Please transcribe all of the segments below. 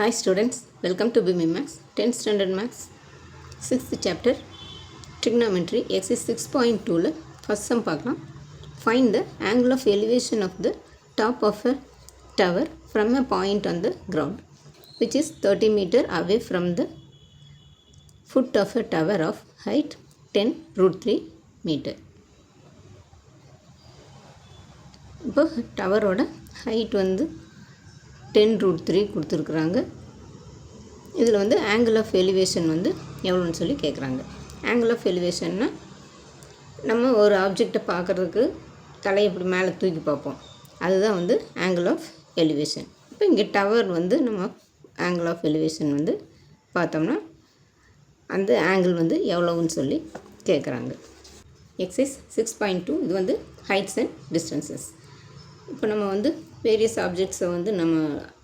Hi students, welcome to BIMI Max, 10th Standard Max, 6th Chapter, Trigonometry, Exercise 6.2 first sum பார்க்கலாம். Find the angle of elevation of the top of a tower from a point on the ground, which is 30 meter away from the foot of a tower of height 10 root 3 meter. இப்போ டவரோட height வந்து 10 root 3 கொடுத்துருக்குறாங்க. இதில் வந்து angle of elevation வந்து எவ்வளோன்னு சொல்லி கேட்குறாங்க. Angle of எலிவேஷன்னா நம்ம ஒரு ஆப்ஜெக்டை பார்க்குறதுக்கு தலையை இப்படி மேலே தூக்கி பார்ப்போம், அதுதான் வந்து ஆங்கிள் ஆஃப் எலிவேஷன். இப்போ இங்கே டவர் வந்து நம்ம ஆங்கிள் ஆஃப் எலிவேஷன் வந்து பார்த்தோம்னா அந்த ஆங்கிள் வந்து எவ்வளோன்னு சொல்லி கேட்குறாங்க. எக்ஸைஸ் 6.2 இது வந்து ஹைட்ஸ் அண்ட் டிஸ்டன்சஸ். இப்போ நம்ம வந்து வேரியஸ் ஆப்ஜெக்ட்ஸை வந்து நம்ம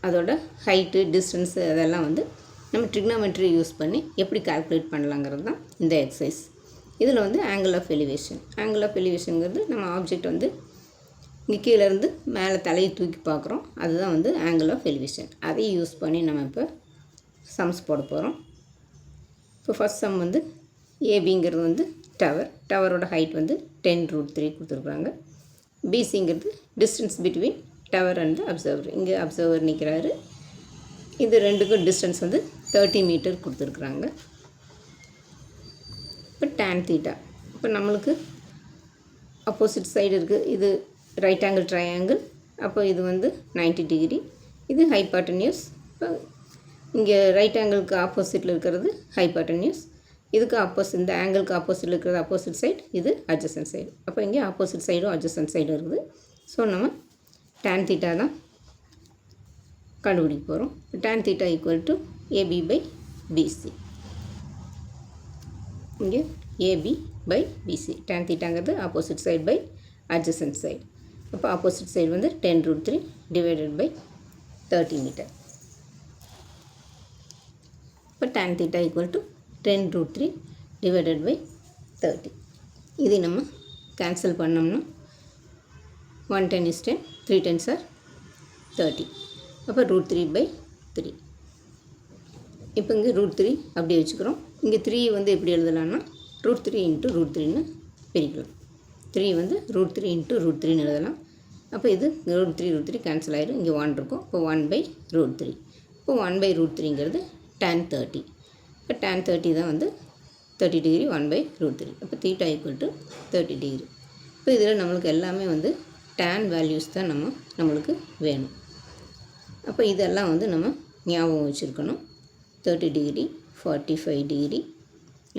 அதோட ஹைட்டு டிஸ்டன்ஸு அதெல்லாம் வந்து நம்ம ட்ரிக்னாமெட்ரி யூஸ் பண்ணி எப்படி கால்குலேட் பண்ணலாங்கிறது தான் இந்த எக்ஸசைஸ். இதில் வந்து ஆங்கிள் ஆஃப் எலிவேஷனுங்கிறது நம்ம ஆப்ஜெக்ட் வந்து இங்கே கீழேருந்து மேலே தலையை தூக்கி பார்க்குறோம், அதுதான் வந்து ஆங்கிள் ஆஃப் எலிவேஷன். அதையும் யூஸ் பண்ணி நம்ம இப்போ சம்ஸ் போட போகிறோம். இப்போ ஃபஸ்ட் சம் வந்து ஏபிங்கிறது வந்து டவரோட ஹைட் வந்து 10 root 3 கொடுத்துருக்குறாங்க. பிசிங்கிறது distance between tower and observer. இங்கே அப்சர்வர் நிற்கிறாரு, இது ரெண்டுக்கும் டிஸ்டன்ஸ் வந்து 30 மீட்டர் கொடுத்துருக்குறாங்க. இப்போ tan θ, இப்போ நம்மளுக்கு ஆப்போசிட் சைடு இருக்குது, இது ரைட் ஆங்கிள் ட்ரையாங்கிள், அப்போ இது வந்து 90 டிகிரி, இது ஹைபாட்டன்யூஸ். இப்போ இங்கே ரைட் ஆங்கிளுக்கு ஆப்போசிட்டில் இருக்கிறது ஹைபாட்டன்யூஸ், இதுக்கு ஆப்போசிட் இந்த ஆங்கிளுக்கு ஆப்போசிட்டில் இருக்கிறது ஆப்போசிட் சைடு, இது அட்ஜசன்ட் சைடு. அப்போ இங்கே ஆப்போசிட் சைடும் அட்ஜசன்ட் சைடும் இருக்குது. ஸோ நம்ம tan θ தான் கண்டுபிடிக்க போகிறோம். tan θ equal to AB by BC. இங்கே ஏபி பை பிசி, tan θங்கிறது opposite side by adjacent side. அப்போ ஆப்போசிட் சைடு வந்து 10 root 3 டிவைடட் பை 30 மீட்டர். இப்போ tan θ equal to 10 root 3 divided by 30. இதை நம்ம கேன்சல் பண்ணோம்னா 1 10 is 10, 3 10s are 30. அப்போ root 3 by 3. இப்போ இங்கே root 3 அப்படியே வச்சுக்கிறோம். இங்கே 3 வந்து எப்படி எழுதலாம்னா root 3 into root 3ன்னு பிரிக்கலாம். 3 வந்து root 3 into root 3ன்னு எழுதலாம். அப்போ இது root 3 கேன்சல் ஆயிடும், இங்கே 1 இருக்கும். இப்போ 1 by root 3. இப்போ 1 by root 3ங்கிறது tan 30. இப்போ tan 30 தான் வந்து 30 டிகிரி 1 by root 3. அப்போ θ ஈக்குவல் டு 30 டிகிரி. இப்போ இதில் நம்மளுக்கு எல்லாமே வந்து tan வேல்யூஸ் தான் நம்மளுக்கு வேணும். அப்போ இதெல்லாம் வந்து நம்ம ஞாபகம் வச்சுருக்கணும். 30 டிகிரி, 45 டிகிரி,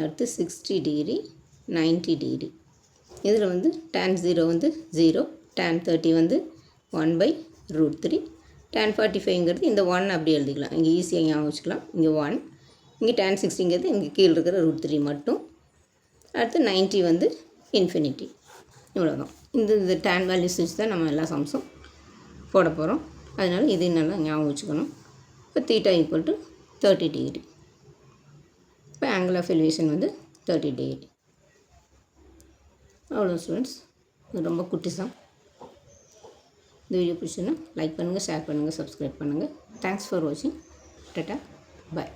அடுத்து 60 டிகிரி, 90 டிகிரி. இதில் வந்து tan 0 வந்து 0, tan 30 வந்து 1 by root 3, tan 45ங்கிறது இந்த 1 அப்படி எழுதிக்கலாம், இங்கே ஈஸியாக ஞாபகம் வச்சுக்கலாம். இங்கே 1, இங்கே tan 60ங்கிறது இங்கே கீழே இருக்கிற root 3 மட்டும். அடுத்து 90 வந்து இன்ஃபினிட்டி. இவ்வளோதான். இந்த tan வேல்யூஸ் வச்சு தான் நம்ம எல்லா சம்ஸும் போட போகிறோம். அதனால் இதையும் நல்லா ஞாபகம் வச்சுக்கணும். இப்போ θ ஈக்குவல் டு 30 டிகிரி. இப்போ ஆங்கிள் ஆஃப் எலிவேஷன் வந்து 30 டிகிரி. அவ்வளோ ஸ்டூடெண்ட்ஸ், இது ரொம்ப குட்டி சம். இந்த வீடியோ பிடிச்சுன்னா லைக் பண்ணுங்கள், ஷேர் பண்ணுங்கள், சப்ஸ்கிரைப் பண்ணுங்கள். தேங்க்ஸ் ஃபார் வாட்சிங். டாடா, பாய்.